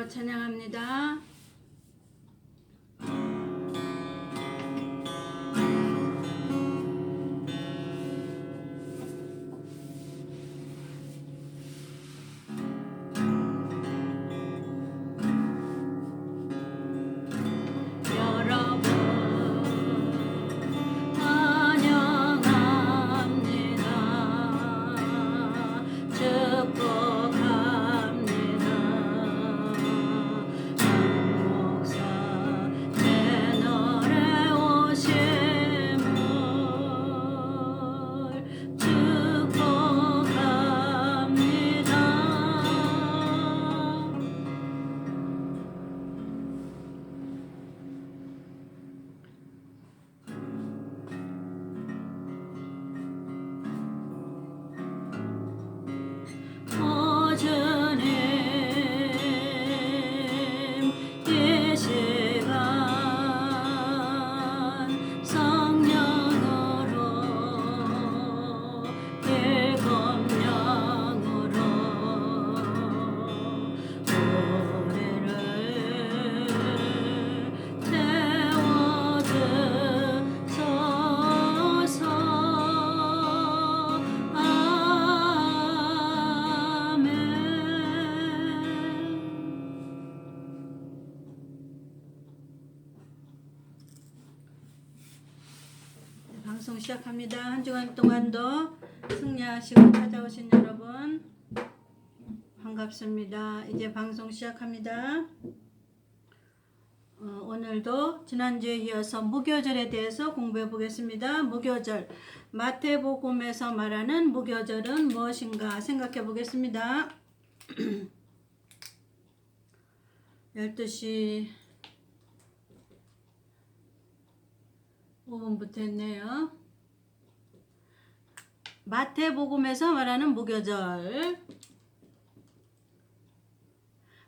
찬양합니다. 방송 시작합니다. 한 주간 동안도 승리하시고 찾아오신 여러분 반갑습니다. 이제 방송 시작합니다. 오늘도 지난주에 이어서 무교절에 대해서 공부해 보겠습니다. 무교절, 마태복음에서 말하는 무교절은 무엇인가 생각해 보겠습니다. 12시 5분부터 했네요. 마태복음에서 말하는 무교절,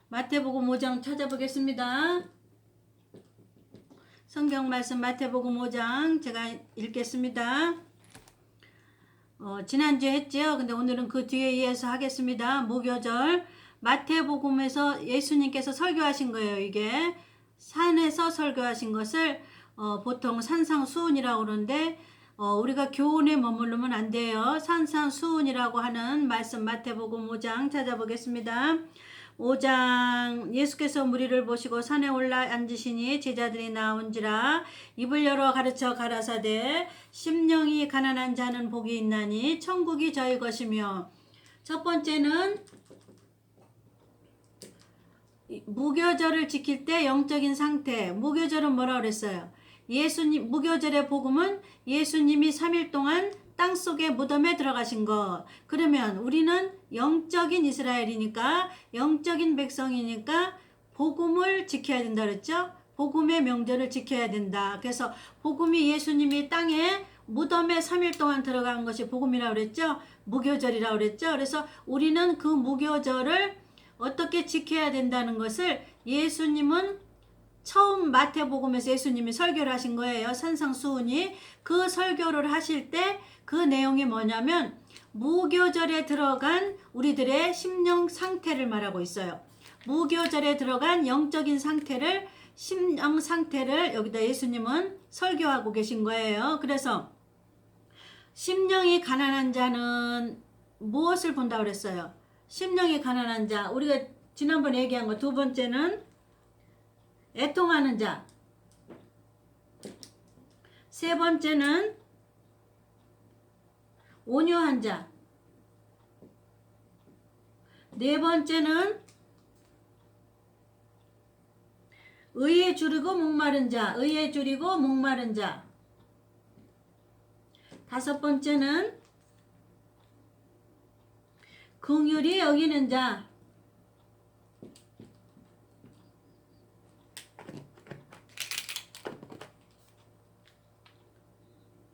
마태복음 5장 찾아보겠습니다. 성경 말씀 마태복음 5장 제가 읽겠습니다. 지난주에 했죠. 근데 오늘은 그 뒤에 이어서 하겠습니다. 무교절, 마태복음에서 예수님께서 설교하신 거예요. 이게 산에서 설교하신 것을 보통 산상수훈이라고 그러는데 우리가 교훈에 머무르면 안 돼요. 산상수훈이라고 하는 말씀 마태복음 5장 찾아보겠습니다. 5장 예수께서 무리를 보시고 산에 올라 앉으시니 제자들이 나온지라 입을 열어 가르쳐 가라사대 심령이 가난한 자는 복이 있나니 천국이 저희 것이며. 첫 번째는 무교절을 지킬 때 영적인 상태. 무교절은 뭐라 그랬어요? 예수님, 무교절의 복음은 예수님이 3일 동안 땅속의 무덤에 들어가신 것. 그러면 우리는 영적인 이스라엘이니까, 영적인 백성이니까 복음을 지켜야 된다 그랬죠? 복음의 명절을 지켜야 된다. 그래서 복음이 예수님이 땅에 무덤에 3일 동안 들어간 것이 복음이라고 그랬죠? 무교절이라고 그랬죠? 그래서 우리는 그 무교절을 어떻게 지켜야 된다는 것을 예수님은 처음 마태복음에서 예수님이 설교를 하신 거예요. 산상수훈이. 그 설교를 하실 때 그 내용이 뭐냐면 무교절에 들어간 우리들의 심령 상태를 말하고 있어요. 무교절에 들어간 영적인 상태를, 심령 상태를 여기다 예수님은 설교하고 계신 거예요. 그래서 심령이 가난한 자는 무엇을 본다고 그랬어요? 심령이 가난한 자, 우리가 지난번에 얘기한 거. 두 번째는 애통하는 자. 세 번째는 온유한 자. 네 번째는 의에 줄이고 목마른 자. 의에 줄이고 목마른 자. 다섯 번째는 긍휼히 여기는 자.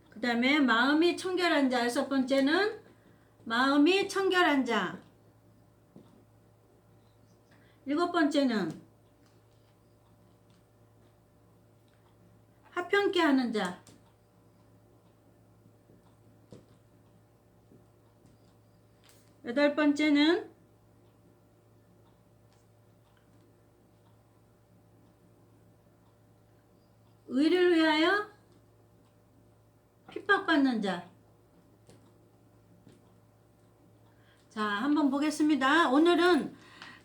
그 다음에 마음이 청결한 자. 여섯 번째는 마음이 청결한 자. 일곱 번째는 화평케 하는 자. 여덟 번째는 흠업받는 자. 자, 한번 보겠습니다. 오늘은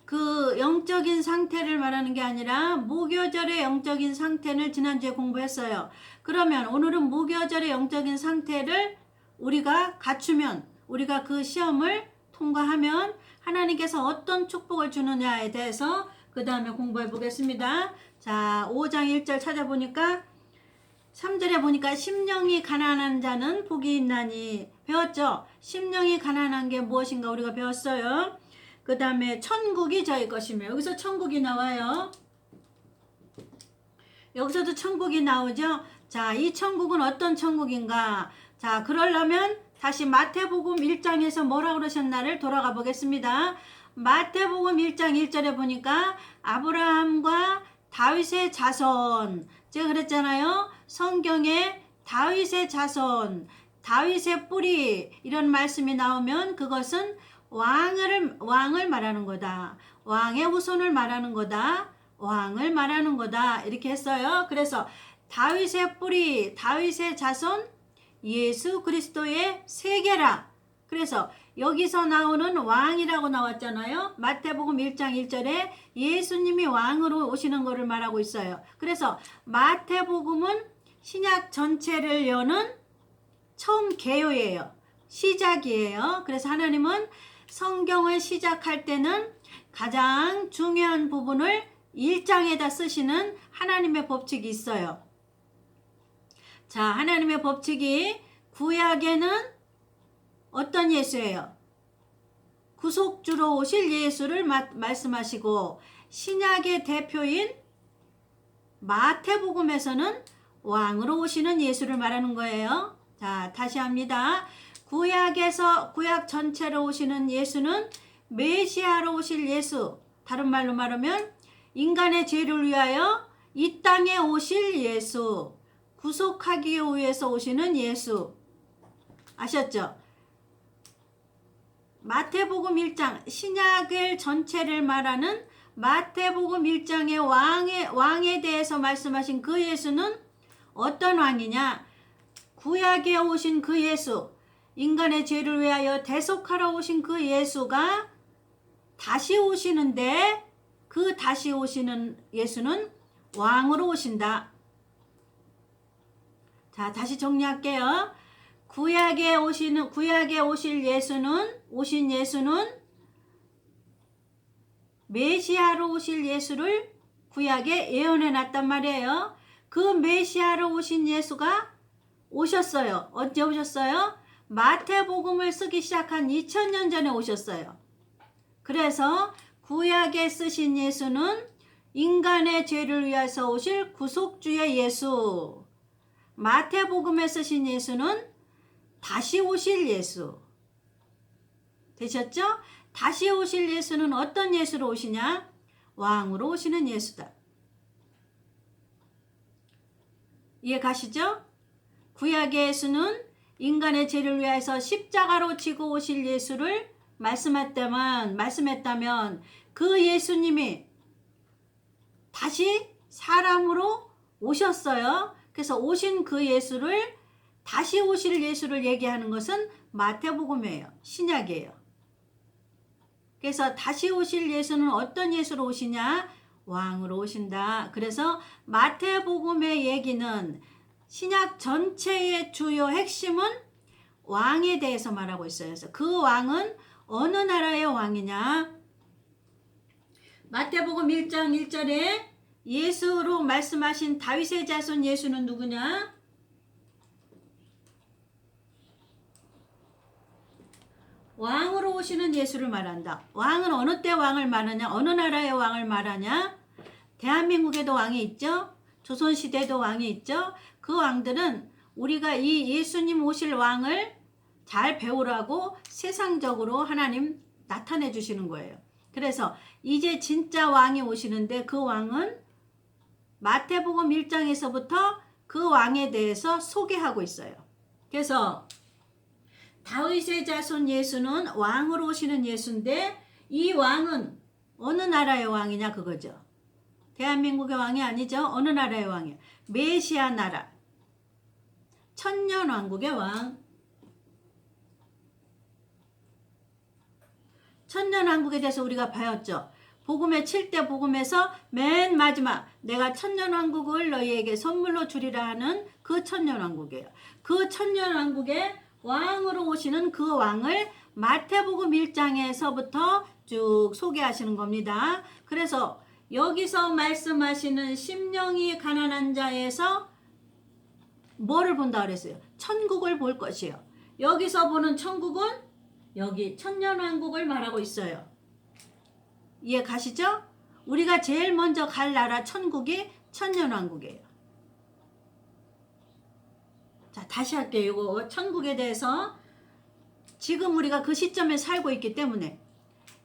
그 영적인 상태를 말하는 게 아니라 무교절의 영적인 상태를 지난주에 공부했어요. 그러면 오늘은 무교절의 영적인 상태를 우리가 갖추면, 우리가 그 시험을 통과하면 하나님께서 어떤 축복을 주느냐에 대해서 그 다음에 공부해 보겠습니다. 자, 5장 1절 찾아보니까 3절에 보니까 심령이 가난한 자는 복이 있나니 배웠죠? 심령이 가난한 게 무엇인가 우리가 배웠어요. 그 다음에 천국이 저희 것이며, 여기서 천국이 나와요. 여기서도 천국이 나오죠. 자, 이 천국은 어떤 천국인가? 자, 그러려면 다시 마태복음 1장에서 뭐라고 그러셨나를 돌아가 보겠습니다. 마태복음 1장 1절에 보니까 아브라함과 다윗의 자손, 제가 그랬잖아요. 성경에 다윗의 자손, 다윗의 뿌리 이런 말씀이 나오면 그것은 왕을 말하는 거다. 왕의 후손을 말하는 거다. 왕을 말하는 거다. 이렇게 했어요. 그래서 다윗의 뿌리, 다윗의 자손, 예수 그리스도의 세계라. 그래서 여기서 나오는 왕이라고 나왔잖아요. 마태복음 1장 1절에 예수님이 왕으로 오시는 것을 말하고 있어요. 그래서 마태복음은 신약 전체를 여는 처음 개요예요. 시작이에요. 그래서 하나님은 성경을 시작할 때는 가장 중요한 부분을 1장에다 쓰시는 하나님의 법칙이 있어요. 자, 하나님의 법칙이 구약에는 어떤 예수예요? 구속주로 오실 예수를 말씀하시고, 신약의 대표인 마태복음에서는 왕으로 오시는 예수를 말하는 거예요. 자, 다시 합니다. 구약 전체로 오시는 예수는 메시아로 오실 예수. 다른 말로 말하면 인간의 죄를 위하여 이 땅에 오실 예수. 구속하기 위해서 오시는 예수. 아셨죠? 마태복음 1장, 신약의 전체를 말하는 마태복음 1장의 왕에 대해서 말씀하신 그 예수는 어떤 왕이냐? 구약에 오신 그 예수, 인간의 죄를 위하여 대속하러 오신 그 예수가 다시 오시는데, 그 다시 오시는 예수는 왕으로 오신다. 자, 다시 정리할게요. 구약에 오실 오신 예수는 메시아로 오실 예수를 구약에 예언해 놨단 말이에요. 그 메시아로 오신 예수가 오셨어요. 언제 오셨어요? 마태복음을 쓰기 시작한 2000년 전에 오셨어요. 그래서 구약에 쓰신 예수는 인간의 죄를 위해서 오실 구속주의 예수. 마태복음에 쓰신 예수는 다시 오실 예수. 되셨죠? 다시 오실 예수는 어떤 예수로 오시냐? 왕으로 오시는 예수다. 이해 가시죠? 구약의 예수는 인간의 죄를 위해서 십자가로 지고 오실 예수를 말씀했다면 그 예수님이 다시 사람으로 오셨어요. 그래서 오신 그 예수를, 다시 오실 예수를 얘기하는 것은 마태복음이에요. 신약이에요. 그래서 다시 오실 예수는 어떤 예수로 오시냐? 왕으로 오신다. 그래서 마태복음의 얘기는 신약 전체의 주요 핵심은 왕에 대해서 말하고 있어요. 그래서 그 왕은 어느 나라의 왕이냐? 마태복음 1장 1절에 예수로 말씀하신 다윗의 자손 예수는 누구냐? 왕으로 오시는 예수를 말한다. 왕은 어느 때 왕을 말하냐? 어느 나라의 왕을 말하냐? 대한민국에도 왕이 있죠? 조선시대도 왕이 있죠? 그 왕들은 우리가 이 예수님 오실 왕을 잘 배우라고 세상적으로 하나님 나타내 주시는 거예요. 그래서 이제 진짜 왕이 오시는데 그 왕은 마태복음 1장에서부터 그 왕에 대해서 소개하고 있어요. 그래서 다윗의 자손 예수는 왕으로 오시는 예수인데, 이 왕은 어느 나라의 왕이냐 그거죠. 대한민국의 왕이 아니죠. 어느 나라의 왕이에요? 메시아 나라. 천년왕국의 왕. 천년왕국에 대해서 우리가 배웠죠. 복음의 7대 복음에서 맨 마지막 내가 천년왕국을 너희에게 선물로 주리라 하는 그 천년왕국이에요. 그 천년왕국의 왕으로 오시는 그 왕을 마태복음 1장에서부터 쭉 소개하시는 겁니다. 그래서 여기서 말씀하시는 심령이 가난한 자에서 뭐를 본다 그랬어요? 천국을 볼 것이요. 여기서 보는 천국은 여기 천년왕국을 말하고 있어요. 이해 가시죠? 우리가 제일 먼저 갈 나라 천국이 천년왕국이에요. 자, 다시 할게요. 이거 천국에 대해서 지금 우리가 그 시점에 살고 있기 때문에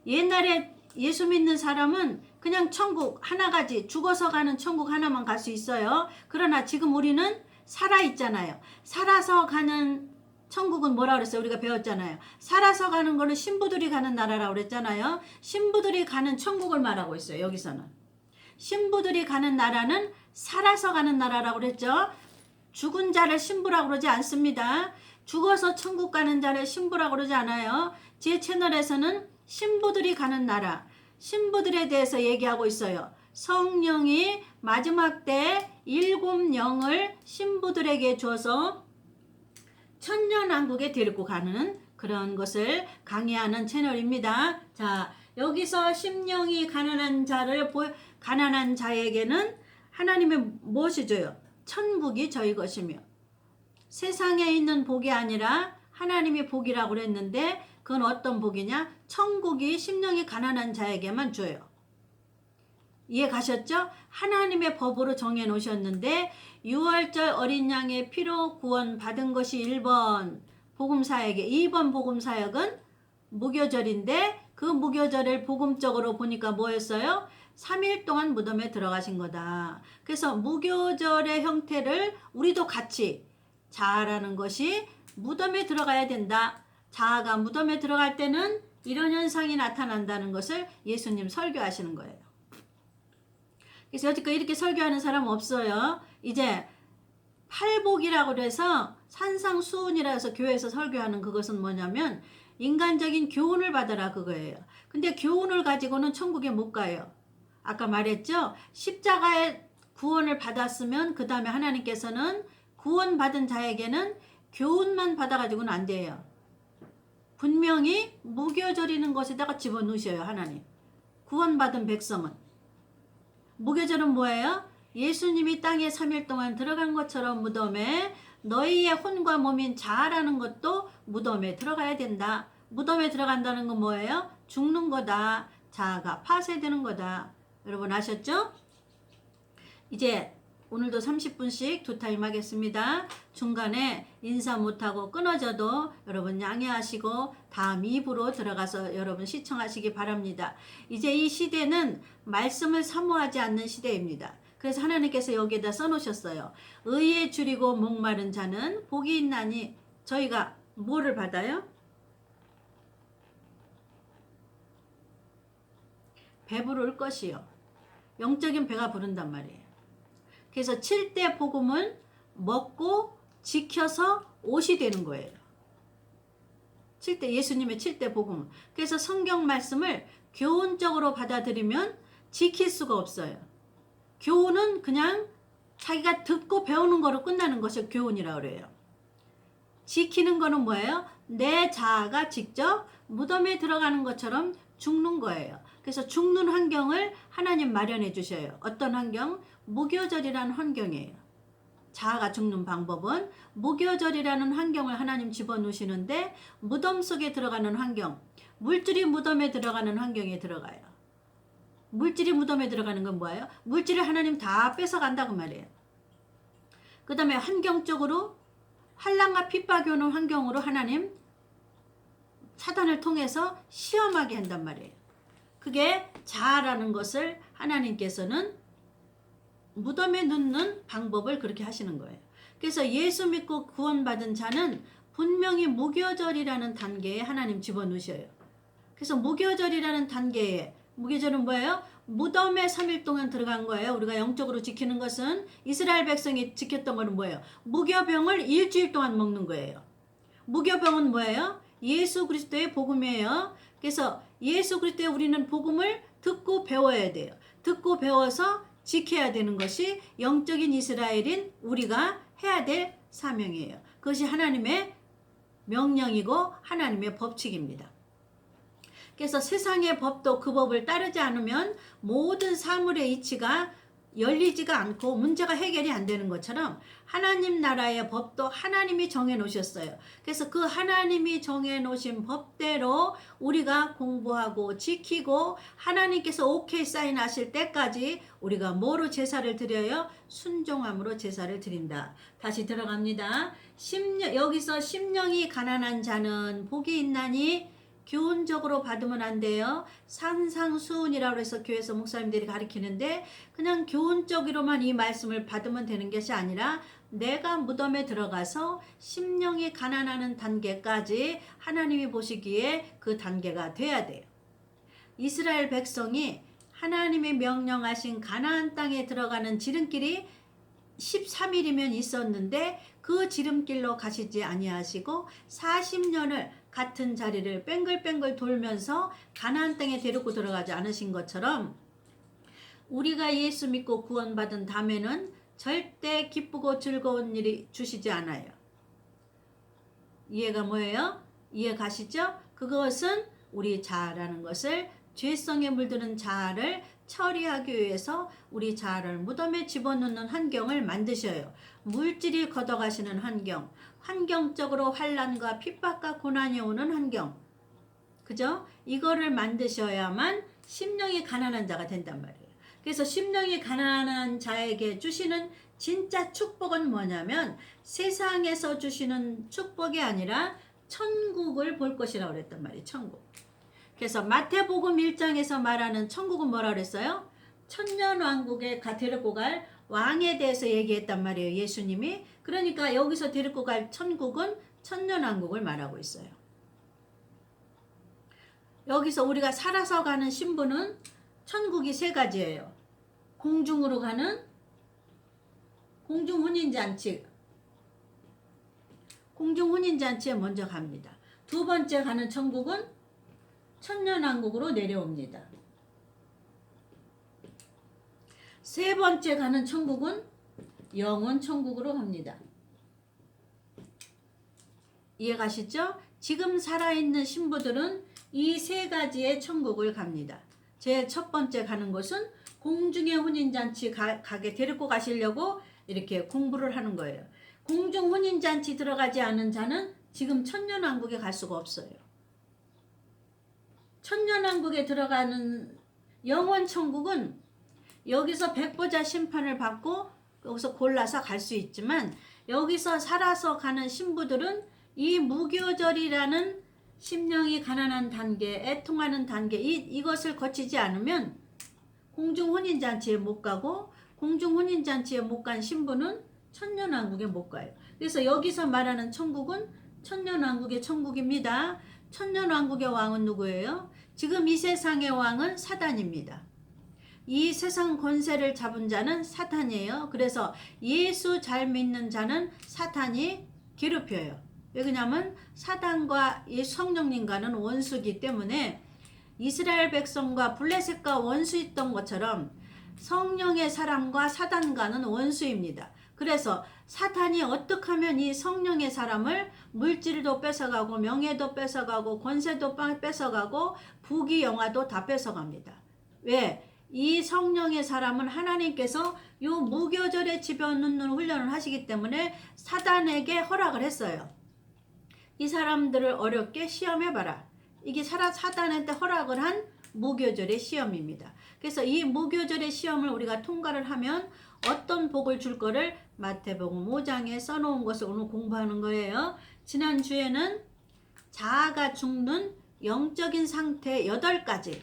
옛날에 예수 믿는 사람은 그냥 천국 하나 가지 죽어서 가는 천국 하나만 갈 수 있어요. 그러나 지금 우리는 살아 있잖아요. 살아서 가는 천국은 뭐라 그랬어요? 우리가 배웠잖아요. 살아서 가는 거는 신부들이 가는 나라라고 그랬잖아요. 신부들이 가는 천국을 말하고 있어요. 여기서는. 신부들이 가는 나라는 살아서 가는 나라라고 그랬죠. 죽은 자를 신부라고 그러지 않습니다. 죽어서 천국 가는 자를 신부라고 그러지 않아요. 제 채널에서는 신부들이 가는 나라, 신부들에 대해서 얘기하고 있어요. 성령이 마지막 때 7영을 신부들에게 줘서 천년왕국에 데리고 가는 그런 것을 강의하는 채널입니다. 자, 여기서 심령이 가난한 자에게는 하나님이 무엇이 줘요? 천국이 저희 것이며 세상에 있는 복이 아니라 하나님이 복이라고 그랬는데 그건 어떤 복이냐? 천국이 심령이 가난한 자에게만 줘요. 이해 가셨죠? 하나님의 법으로 정해 놓으셨는데 6월절 어린 양의 피로 구원 받은 것이 1번 복음사역에 2번 복음사역은 무교절인데 그 무교절을 복음적으로 보니까 뭐였어요? 3일 동안 무덤에 들어가신 거다. 그래서 무교절의 형태를 우리도 같이 자아라는 것이 무덤에 들어가야 된다. 자아가 무덤에 들어갈 때는 이런 현상이 나타난다는 것을 예수님 설교하시는 거예요. 그래서 여태껏 이렇게 설교하는 사람 없어요. 이제 팔복이라고 해서 산상수훈이라 해서 교회에서 설교하는 그것은 뭐냐면 인간적인 교훈을 받아라 그거예요. 근데 교훈을 가지고는 천국에 못 가요. 아까 말했죠. 십자가의 구원을 받았으면 그 다음에 하나님께서는 구원받은 자에게는 교훈만 받아가지고는 안 돼요. 분명히 무교절이는 것에다가 집어넣으셔요. 하나님. 구원받은 백성은. 무교절은 뭐예요? 예수님이 땅에 3일 동안 들어간 것처럼 무덤에 너희의 혼과 몸인 자아라는 것도 무덤에 들어가야 된다. 무덤에 들어간다는 건 뭐예요? 죽는 거다. 자아가 파쇄되는 거다. 여러분 아셨죠? 이제 오늘도 30분씩 2타임 하겠습니다. 중간에 인사 못하고 끊어져도 여러분 양해하시고 다음 2부로 들어가서 여러분 시청하시기 바랍니다. 이제 이 시대는 말씀을 사모하지 않는 시대입니다. 그래서 하나님께서 여기에다 써놓으셨어요. 의에 줄이고 목마른 자는 복이 있나니 저희가 뭐를 받아요? 배부를 것이요. 영적인 배가 부른단 말이에요. 그래서 7대 복음은 먹고 지켜서 옷이 되는 거예요. 7대 예수님의 7대 복음. 그래서 성경 말씀을 교훈적으로 받아들이면 지킬 수가 없어요. 교훈은 그냥 자기가 듣고 배우는 거로 끝나는 것이 교훈이라고 그래요. 지키는 거는 뭐예요? 내 자아가 직접 무덤에 들어가는 것처럼 죽는 거예요. 그래서 죽는 환경을 하나님 마련해 주셔요. 어떤 환경? 무교절이라는 환경이에요. 자아가 죽는 방법은 무교절이라는 환경을 하나님 집어넣으시는데 무덤 속에 들어가는 환경, 물질이 무덤에 들어가는 환경에 들어가요. 물질이 무덤에 들어가는 건 뭐예요? 물질을 하나님 다 뺏어간다고 말이에요. 그 다음에 환경적으로 환난과 핍박이 오는 환경으로 하나님 사단을 통해서 시험하게 한단 말이에요. 그게 자아라는 것을 하나님께서는 무덤에 넣는 방법을 그렇게 하시는 거예요. 그래서 예수 믿고 구원받은 자는 분명히 무교절이라는 단계에 하나님 집어넣으셔요. 그래서 무교절이라는 단계에 무교절은 뭐예요? 무덤에 3일 동안 들어간 거예요. 우리가 영적으로 지키는 것은 이스라엘 백성이 지켰던 거는 뭐예요? 무교병을 일주일 동안 먹는 거예요. 무교병은 뭐예요? 예수 그리스도의 복음이에요. 그래서 예수 그리스도의 우리는 복음을 듣고 배워야 돼요. 듣고 배워서 지켜야 되는 것이 영적인 이스라엘인 우리가 해야 될 사명이에요. 그것이 하나님의 명령이고 하나님의 법칙입니다. 그래서 세상의 법도 그 법을 따르지 않으면 모든 사물의 이치가 열리지가 않고 문제가 해결이 안 되는 것처럼 하나님 나라의 법도 하나님이 정해 놓으셨어요. 그래서 그 하나님이 정해 놓으신 법대로 우리가 공부하고 지키고 하나님께서 오케이 사인하실 때까지 우리가 뭐로 제사를 드려요? 순종함으로 제사를 드린다. 다시 들어갑니다. 여기서 심령이 가난한 자는 복이 있나니 교훈적으로 받으면 안 돼요. 산상수훈이라고 해서 교회에서 목사님들이 가르치는데 그냥 교훈적으로만 이 말씀을 받으면 되는 것이 아니라 내가 무덤에 들어가서 심령이 가난하는 단계까지 하나님이 보시기에 그 단계가 돼야 돼요. 이스라엘 백성이 하나님이 명령하신 가나안 땅에 들어가는 지름길이 13일이면 있었는데 그 지름길로 가시지 아니하시고 40년을 같은 자리를 뺑글뺑글 돌면서 가나안 땅에 데리고 들어가지 않으신 것처럼 우리가 예수 믿고 구원받은 다음에는 절대 기쁘고 즐거운 일이 주시지 않아요. 이해가 뭐예요? 이해 가시죠? 그것은 우리 자아라는 것을 죄성에 물드는 자아를 처리하기 위해서 우리 자아를 무덤에 집어넣는 환경을 만드셔요. 물질이 걷어가시는 환경, 환경적으로 환난과 핍박과 고난이 오는 환경, 그죠? 이거를 만드셔야만 심령이 가난한 자가 된단 말이에요. 그래서 심령이 가난한 자에게 주시는 진짜 축복은 뭐냐면 세상에서 주시는 축복이 아니라 천국을 볼 것이라고 그랬단 말이에요. 천국. 그래서 마태복음 1장에서 말하는 천국은 뭐라 그랬어요? 천년왕국에 데리고 갈 왕에 대해서 얘기했단 말이에요. 예수님이. 그러니까 여기서 데리고 갈 천국은 천년왕국을 말하고 있어요. 여기서 우리가 살아서 가는 신분은 천국이 세 가지예요. 공중으로 가는 공중혼인잔치. 공중혼인잔치에 먼저 갑니다. 두 번째 가는 천국은 천년왕국으로 내려옵니다. 세 번째 가는 천국은 영원 천국으로 갑니다. 이해 가시죠? 지금 살아있는 신부들은 이 세 가지의 천국을 갑니다. 제 첫 번째 가는 곳은 공중의 혼인잔치 가게 데리고 가시려고 이렇게 공부를 하는 거예요. 공중 혼인잔치 들어가지 않은 자는 지금 천년왕국에 갈 수가 없어요. 천년왕국에 들어가는 영원 천국은 여기서 백보자 심판을 받고 여기서 골라서 갈 수 있지만 여기서 살아서 가는 신부들은 이 무교절이라는 심령이 가난한 단계, 애통하는 단계 이것을 거치지 않으면 공중혼인잔치에 못 가고 공중혼인잔치에 못 간 신부는 천년왕국에 못 가요. 그래서 여기서 말하는 천국은 천년왕국의 천국입니다. 천년왕국의 왕은 누구예요? 지금 이 세상의 왕은 사단입니다. 이 세상 권세를 잡은 자는 사탄이에요. 그래서 예수 잘 믿는 자는 사탄이 괴롭혀요. 왜 그러냐면 사단과 성령님과는 원수이기 때문에 이스라엘 백성과 블레셋과 원수였던 것처럼 성령의 사람과 사단과는 원수입니다. 그래서 사탄이 어떻게 하면 이 성령의 사람을 물질도 뺏어가고 명예도 뺏어가고 권세도 뺏어가고 부귀 영화도 다 뺏어갑니다. 왜? 이 성령의 사람은 하나님께서 요 무교절에 집어넣는 훈련을 하시기 때문에 사단에게 허락을 했어요. 이 사람들을 어렵게 시험해봐라. 이게 사단한테 허락을 한 무교절의 시험입니다. 그래서 이 무교절의 시험을 우리가 통과를 하면 어떤 복을 줄 거를 마태복음 5장에 써놓은 것을 오늘 공부하는 거예요. 지난주에는 자아가 죽는 영적인 상태 8가지,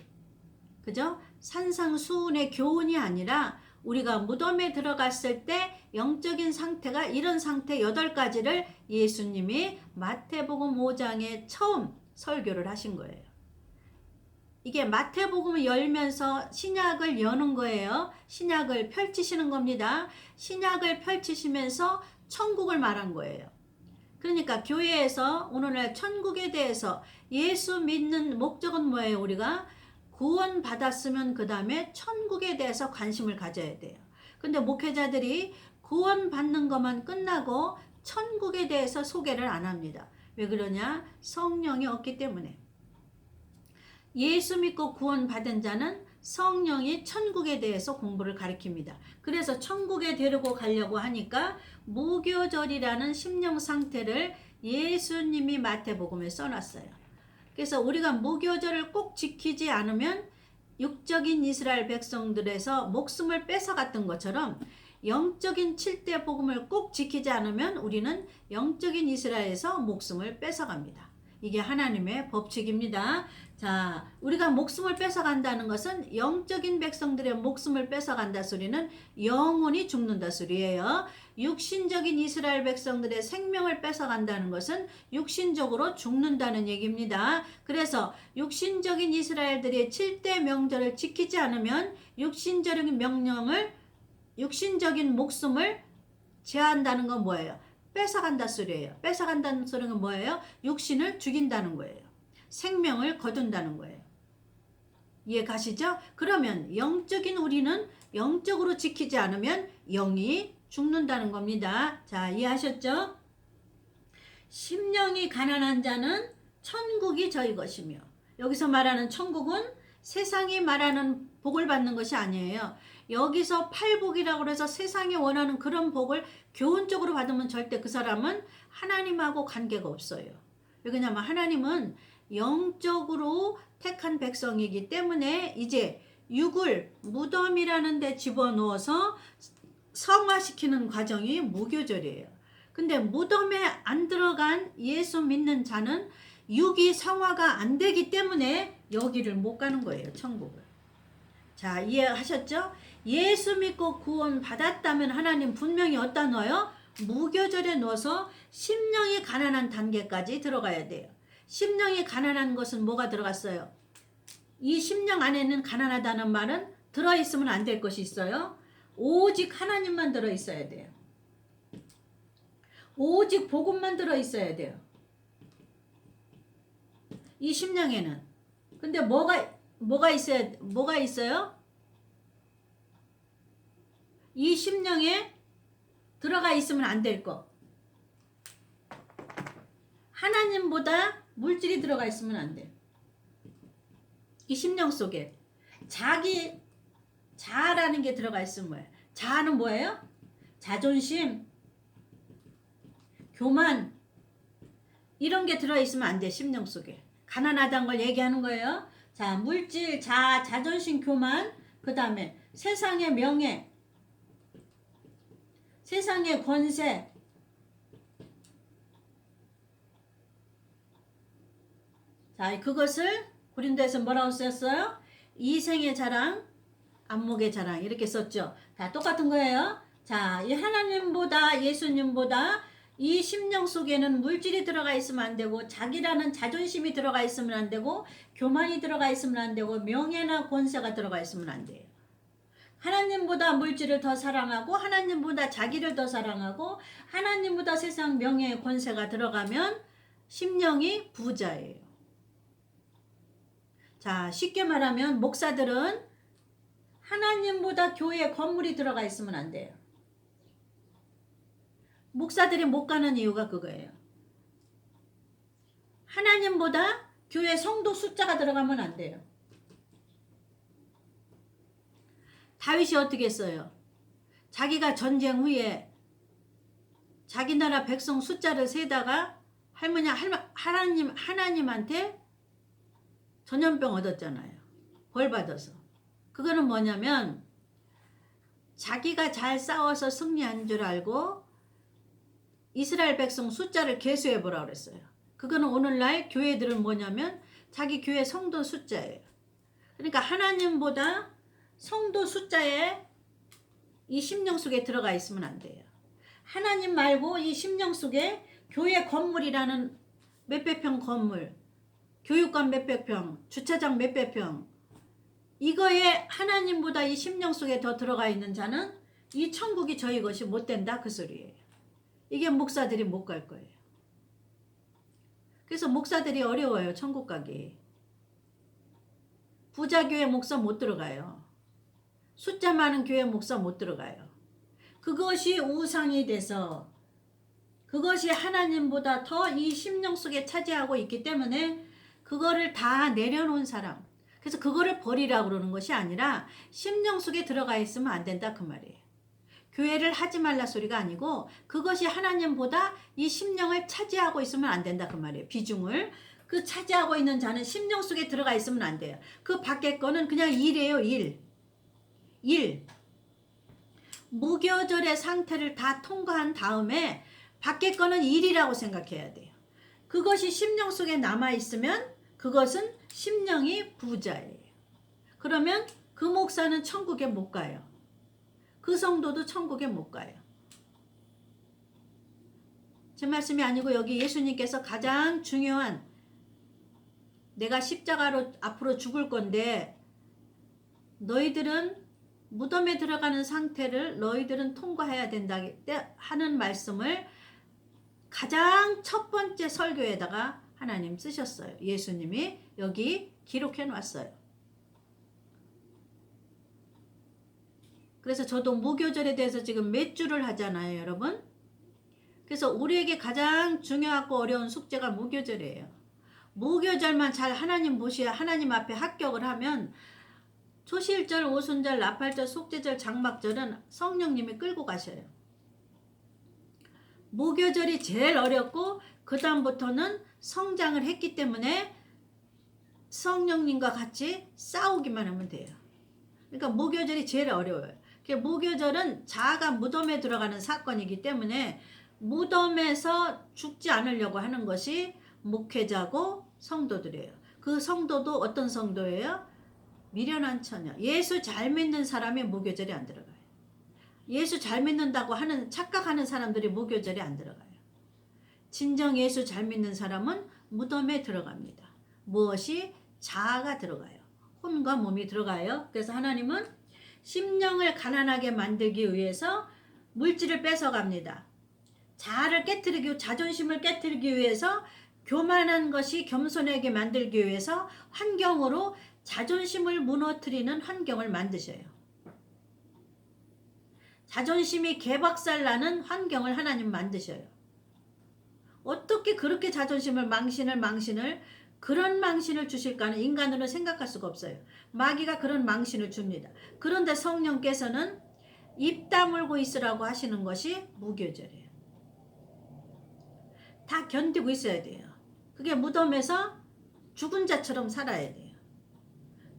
그죠? 산상수훈의 교훈이 아니라 우리가 무덤에 들어갔을 때 영적인 상태가 이런 상태 8가지를 예수님이 마태복음 5장에 처음 설교를 하신 거예요. 이게 마태복음을 열면서 신약을 여는 거예요. 신약을 펼치시는 겁니다. 신약을 펼치시면서 천국을 말한 거예요. 그러니까 교회에서 오늘날 천국에 대해서 예수 믿는 목적은 뭐예요? 우리가 구원 받았으면 그 다음에 천국에 대해서 관심을 가져야 돼요. 근데 목회자들이 구원 받는 것만 끝나고 천국에 대해서 소개를 안 합니다. 왜 그러냐? 성령이 없기 때문에. 예수 믿고 구원 받은 자는 성령이 천국에 대해서 공부를 가르칩니다. 그래서 천국에 데리고 가려고 하니까 무교절이라는 심령 상태를 예수님이 마태복음에 써놨어요. 그래서 우리가 무교절을 꼭 지키지 않으면 육적인 이스라엘 백성들에서 목숨을 뺏어갔던 것처럼 영적인 7대 복음을 꼭 지키지 않으면 우리는 영적인 이스라엘에서 목숨을 뺏어갑니다. 이게 하나님의 법칙입니다. 자, 우리가 목숨을 뺏어간다는 것은 영적인 백성들의 목숨을 뺏어간다 소리는 영혼이 죽는다 소리예요. 육신적인 이스라엘 백성들의 생명을 뺏어간다는 것은 육신적으로 죽는다는 얘기입니다. 그래서 육신적인 이스라엘들이 7대 명절을 지키지 않으면 육신적인 목숨을 제한다는 건 뭐예요? 뺏어간다 소리예요. 뺏어간다는 소리는 뭐예요? 육신을 죽인다는 거예요. 생명을 거둔다는 거예요. 이해 가시죠? 그러면 영적인 우리는 영적으로 지키지 않으면 영이 죽는다는 겁니다. 자, 이해하셨죠? 심령이 가난한 자는 천국이 저희 것이며, 여기서 말하는 천국은 세상이 말하는 복을 받는 것이 아니에요. 여기서 팔복이라고 해서 세상이 원하는 그런 복을 교훈적으로 받으면 절대 그 사람은 하나님하고 관계가 없어요. 왜냐하면 하나님은 영적으로 택한 백성이기 때문에 이제 육을 무덤이라는 데 집어넣어서 성화시키는 과정이 무교절이에요. 근데 무덤에 안 들어간 예수 믿는 자는 육이 성화가 안 되기 때문에 여기를 못 가는 거예요. 천국을. 자, 이해하셨죠? 예수 믿고 구원 받았다면 하나님 분명히 어디다 넣어요? 무교절에 넣어서 심령이 가난한 단계까지 들어가야 돼요. 심령이 가난한 것은 뭐가 들어갔어요? 이 심령 안에는 가난하다는 말은 들어있으면 안 될 것이 있어요. 오직 하나님만 들어있어야 돼요. 오직 복음만 들어있어야 돼요. 이 심령에는. 근데 뭐가 있어요? 이 심령에 들어가 있으면 안 될 거. 하나님보다 물질이 들어가 있으면 안 돼. 이 심령 속에 자아라는 게 들어가 있으면 뭐예요? 자아는 뭐예요? 자존심, 교만, 이런 게 들어있으면 안 돼. 심령 속에. 가난하다는 걸 얘기하는 거예요. 자, 물질, 자존심, 교만, 그 다음에 세상의 명예, 세상의 권세, 자, 그것을 고린도에서 뭐라고 썼어요? 이생의 자랑, 안목의 자랑, 이렇게 썼죠. 다 똑같은 거예요. 자, 이 하나님보다, 예수님보다 이 심령 속에는 물질이 들어가 있으면 안 되고, 자기라는 자존심이 들어가 있으면 안 되고, 교만이 들어가 있으면 안 되고, 명예나 권세가 들어가 있으면 안 돼요. 하나님보다 물질을 더 사랑하고, 하나님보다 자기를 더 사랑하고, 하나님보다 세상 명예 권세가 들어가면 심령이 부자예요. 자, 쉽게 말하면 목사들은 하나님보다 교회에 건물이 들어가 있으면 안 돼요. 목사들이 못 가는 이유가 그거예요. 하나님보다 교회 성도 숫자가 들어가면 안 돼요. 다윗이 어떻게 했어요? 자기가 전쟁 후에 자기 나라 백성 숫자를 세다가 하나님한테 전염병 얻었잖아요. 벌 받아서. 그거는 뭐냐면 자기가 잘 싸워서 승리한 줄 알고 이스라엘 백성 숫자를 계수해 보라 그랬어요. 그거는 오늘날 교회들은 뭐냐면 자기 교회 성도 숫자예요. 그러니까 하나님보다 성도 숫자에 이 심령 속에 들어가 있으면 안 돼요. 하나님 말고 이 심령 속에 교회 건물이라는 몇백 평 건물, 교육관 몇백 평, 주차장 몇백 평. 이거에 하나님보다 이 심령 속에 더 들어가 있는 자는 이 천국이 저희 것이 못 된다 그 소리예요. 이게 목사들이 못 갈 거예요. 그래서 목사들이 어려워요. 천국 가기. 부자 교회 목사 못 들어가요. 숫자 많은 교회 목사 못 들어가요. 그것이 우상이 돼서 그것이 하나님보다 더 이 심령 속에 차지하고 있기 때문에 그거를 다 내려놓은 사람. 그래서 그거를 버리라고 그러는 것이 아니라 심령 속에 들어가 있으면 안 된다 그 말이에요. 교회를 하지 말라 소리가 아니고 그것이 하나님보다 이 심령을 차지하고 있으면 안 된다 그 말이에요. 비중을. 그 차지하고 있는 자는 심령 속에 들어가 있으면 안 돼요. 그 밖에 거는 그냥 일이에요. 일. 무교절의 상태를 다 통과한 다음에 밖에 거는 일이라고 생각해야 돼요. 그것이 심령 속에 남아있으면 그것은 심령이 부자예요. 그러면 그 목사는 천국에 못 가요. 그 성도도 천국에 못 가요. 제 말씀이 아니고 여기 예수님께서 가장 중요한 내가 십자가로 앞으로 죽을 건데 너희들은 무덤에 들어가는 상태를 너희들은 통과해야 된다 하는 말씀을 가장 첫 번째 설교에다가 하나님 쓰셨어요. 예수님이 여기 기록해 놨어요. 그래서 저도 무교절에 대해서 지금 몇 주를 하잖아요, 여러분. 그래서 우리에게 가장 중요하고 어려운 숙제가 무교절이에요. 무교절만 잘 하나님 모시야 하나님 앞에 합격을 하면 초실절, 오순절, 나팔절, 속죄절, 장막절은 성령님이 끌고 가셔요. 무교절이 제일 어렵고 그 다음부터는 성장을 했기 때문에 성령님과 같이 싸우기만 하면 돼요. 그러니까 무교절이 제일 어려워요. 무교절은 자아가 무덤에 들어가는 사건이기 때문에 무덤에서 죽지 않으려고 하는 것이 목회자고 성도들이에요. 그 성도도 어떤 성도예요? 미련한 처녀. 예수 잘 믿는 사람이 무교절이 안 들어가요. 예수 잘 믿는다고 하는 착각하는 사람들이 무교절이 안 들어가요. 진정 예수 잘 믿는 사람은 무덤에 들어갑니다. 무엇이? 자아가 들어가요. 혼과 몸이 들어가요. 그래서 하나님은 심령을 가난하게 만들기 위해서 물질을 뺏어갑니다. 자아를 깨트리기, 자존심을 깨트리기 위해서 교만한 것이 겸손하게 만들기 위해서 환경으로 자존심을 무너뜨리는 환경을 만드셔요. 자존심이 개박살 나는 환경을 하나님 만드셔요. 어떻게 그렇게 자존심을 망신을 그런 망신을 주실까는 인간으로는 생각할 수가 없어요. 마귀가 그런 망신을 줍니다. 그런데 성령께서는 입 다물고 있으라고 하시는 것이 무교절이에요. 다 견디고 있어야 돼요. 그게 무덤에서 죽은 자처럼 살아야 돼요.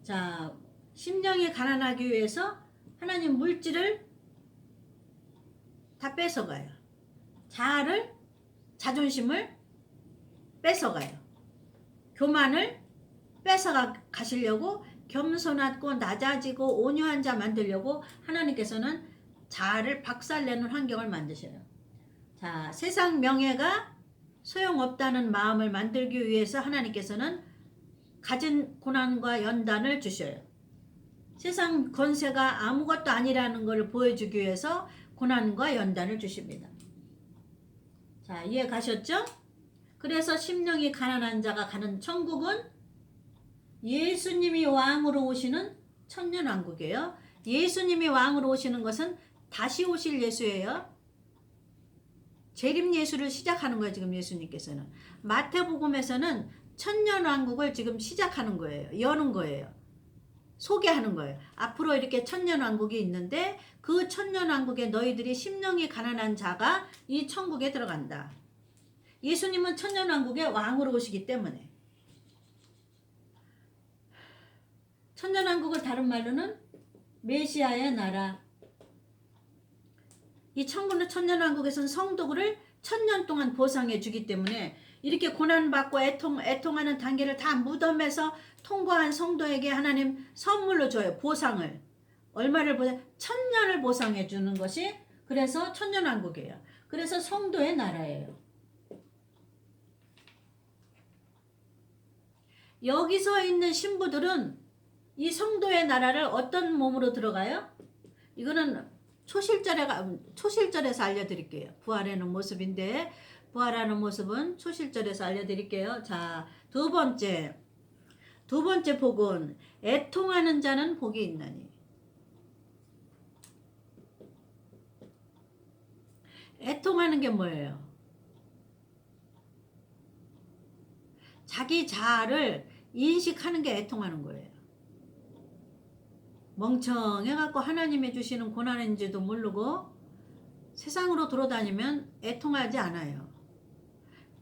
자, 심령이 가난하기 위해서 하나님 물질을 다 뺏어가요. 자아를, 자존심을 뺏어가요. 교만을 뺏어가시려고 겸손하고 낮아지고 온유한 자 만들려고 하나님께서는 자아를 박살내는 환경을 만드셔요. 자, 세상 명예가 소용없다는 마음을 만들기 위해서 하나님께서는 가진 고난과 연단을 주셔요. 세상 권세가 아무것도 아니라는 것을 보여주기 위해서 고난과 연단을 주십니다. 자, 이해 가셨죠? 그래서 심령이 가난한 자가 가는 천국은 예수님이 왕으로 오시는 천년왕국이에요. 예수님이 왕으로 오시는 것은 다시 오실 예수예요. 재림 예수를 시작하는 거예요. 지금 예수님께서는. 마태복음에서는 천년왕국을 지금 시작하는 거예요. 여는 거예요. 소개하는 거예요. 앞으로 이렇게 천년왕국이 있는데 그 천년왕국에 너희들이 심령이 가난한 자가 이 천국에 들어간다. 예수님은 천년왕국의 왕으로 오시기 때문에. 천년왕국을 다른 말로는 메시아의 나라. 이 천년왕국에서는 성도를 천년 동안 보상해 주기 때문에 이렇게 고난받고 애통하는 단계를 다 무덤에서 통과한 성도에게 하나님 선물로 줘요. 보상을. 얼마를 보상? 천년을 보상해 주는 것이 그래서 천년왕국이에요. 그래서 성도의 나라예요. 여기서 있는 신부들은 이 성도의 나라를 어떤 몸으로 들어가요? 이거는 초실절에서 알려드릴게요. 부활하는 모습인데, 부활하는 모습은 초실절에서 알려드릴게요. 자, 두 번째 복은 애통하는 자는 복이 있나니. 애통하는 게 뭐예요? 자기 자아를 인식하는 게 애통하는 거예요. 멍청해갖고 하나님이 주시는 고난인지도 모르고 세상으로 돌아다니면 애통하지 않아요.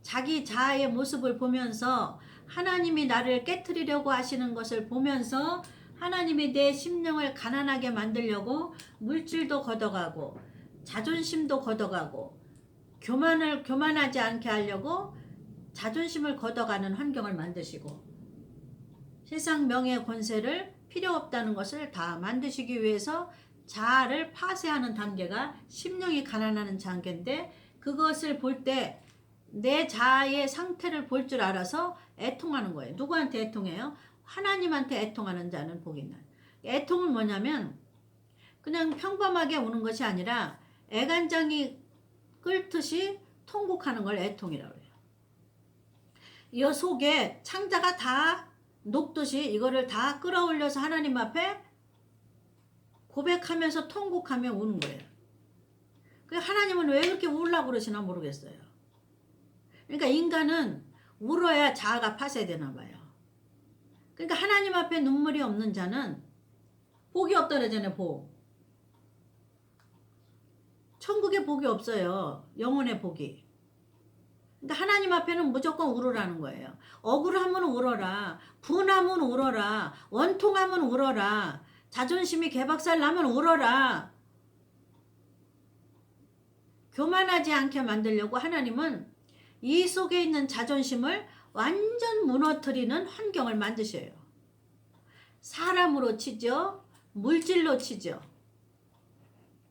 자기 자아의 모습을 보면서 하나님이 나를 깨트리려고 하시는 것을 보면서 하나님이 내 심령을 가난하게 만들려고 물질도 걷어가고 자존심도 걷어가고 교만하지 않게 하려고 자존심을 걷어가는 환경을 만드시고 세상 명예 권세를 필요 없다는 것을 다 만드시기 위해서 자아를 파쇄하는 단계가 심령이 가난하는 단계인데, 그것을 볼 때 내 자아의 상태를 볼 줄 알아서 애통하는 거예요. 누구한테 애통해요? 하나님한테 애통하는 자는 복이 있나니. 애통은 뭐냐면 그냥 평범하게 우는 것이 아니라 애간장이 끓듯이 통곡하는 걸 애통이라고 해요. 이 속에 창자가 다 녹듯이 이거를 다 끌어올려서 하나님 앞에 고백하면서 통곡하며 우는 거예요. 하나님은 왜 그렇게 울라고 그러시나 모르겠어요. 그러니까 인간은 울어야 자아가 파쇄되나 봐요. 그러니까 하나님 앞에 눈물이 없는 자는 복이 없다 그러잖아요. 복. 천국에 복이 없어요. 영혼의 복이. 그러니까 하나님 앞에는 무조건 울으라는 거예요. 억울하면 울어라. 분하면 울어라. 원통하면 울어라. 자존심이 개박살 나면 울어라. 교만하지 않게 만들려고 하나님은 이 속에 있는 자존심을 완전 무너뜨리는 환경을 만드셔요. 사람으로 치죠. 물질로 치죠.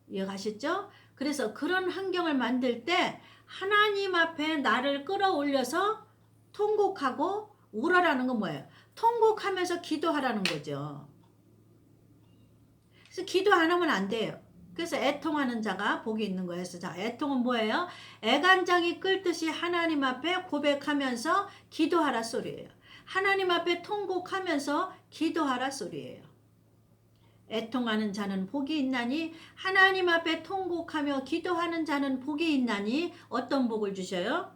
이해가시죠? 그래서 그런 환경을 만들 때 하나님 앞에 나를 끌어올려서 통곡하고 울어라는 건 뭐예요? 통곡하면서 기도하라는 거죠. 그래서 기도 안 하면 안 돼요. 그래서 애통하는 자가 복이 있는 거예요. 자, 애통은 뭐예요? 애간장이 끓듯이 하나님 앞에 고백하면서 기도하라 소리예요. 하나님 앞에 통곡하면서 기도하라 소리예요. 애통하는 자는 복이 있나니, 하나님 앞에 통곡하며 기도하는 자는 복이 있나니. 어떤 복을 주셔요?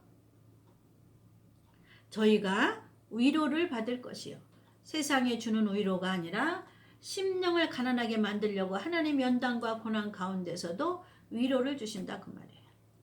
저희가 위로를 받을 것이요. 세상에 주는 위로가 아니라 심령을 가난하게 만들려고 하나님 연단과 고난 가운데서도 위로를 주신다 그 말이에요.